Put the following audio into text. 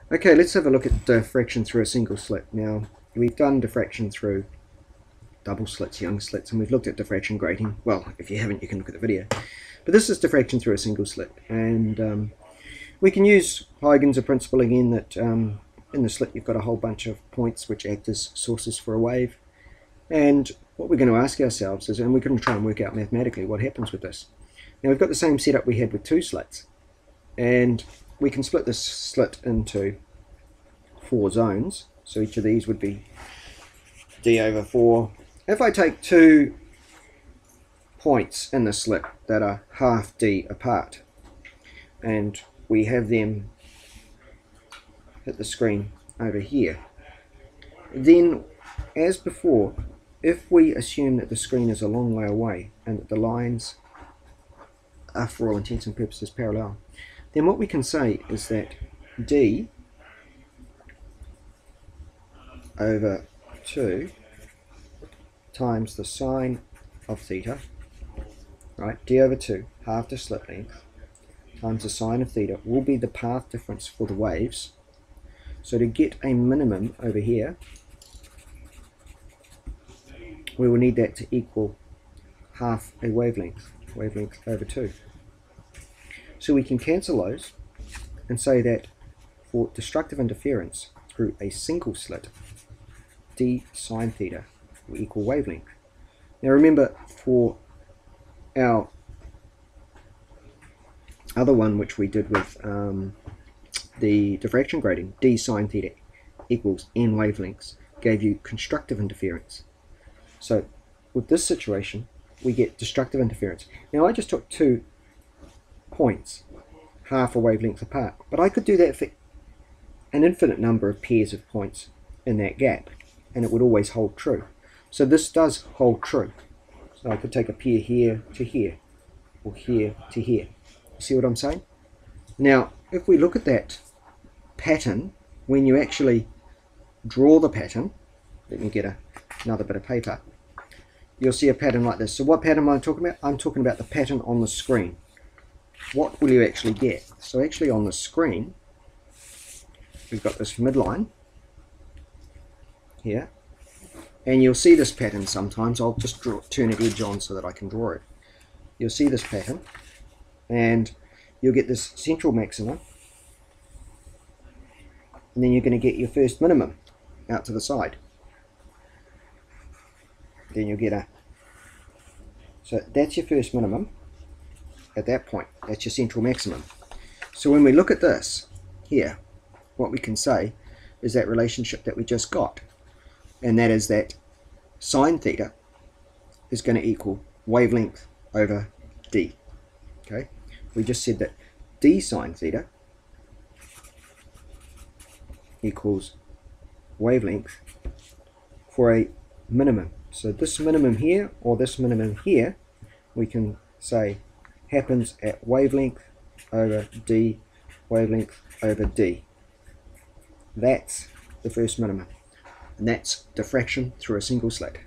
Okay, let's have a look at diffraction through a single slit. Now, we've done diffraction through double slits, young slits, and we've looked at diffraction grating. Well, if you haven't, you can look at the video. But this is diffraction through a single slit, and we can use Huygens' principle again that in the slit you've got a whole bunch of points which act as sources for a wave. And what we're going to ask ourselves is, and we're going to try and work out mathematically what happens with this. Now, we've got the same setup we had with two slits, and we can split this slit into 4 zones, so each of these would be d over 4. If I take 2 points in the slit that are half d apart, and we have them hit the screen over here, then as before, if we assume that the screen is a long way away and that the lines are for all intents and purposes parallel, then what we can say is that d over 2 times the sine of theta, right, d over 2, half the slit length, times the sine of theta will be the path difference for the waves. So to get a minimum over here, we will need that to equal half a wavelength over 2. So we can cancel those and say that for destructive interference through a single slit, d sine theta will equal wavelength. Now remember, for our other one which we did with the diffraction grating, d sine theta equals n wavelengths, gave you constructive interference. So with this situation we get destructive interference. Now I just took 2 points half a wavelength apart, but I could do that for an infinite number of pairs of points in that gap, and it would always hold true. So this does hold true. So I could take a pair here to here, or here to here. See what I'm saying? Now if we look at that pattern, when you actually draw the pattern, let me get another bit of paper, you'll see a pattern like this. So what pattern am I talking about? I'm talking about the pattern on the screen. What will you actually get? So actually on the screen we've got this midline here, and you'll see this pattern sometimes. I'll just turn it edge on so that I can draw it. You'll see this pattern and you'll get this central maximum, and then you're going to get your first minimum out to the side. Then you'll get so that's your first minimum at that point. That's your central maximum. So when we look at this here, what we can say is that relationship that we just got, and that is that sine theta is going to equal wavelength over d. Okay, we just said that d sine theta equals wavelength for a minimum. So this minimum here or this minimum here, we can say happens at wavelength over d, wavelength over d. That's the first minimum, and that's diffraction through a single slit.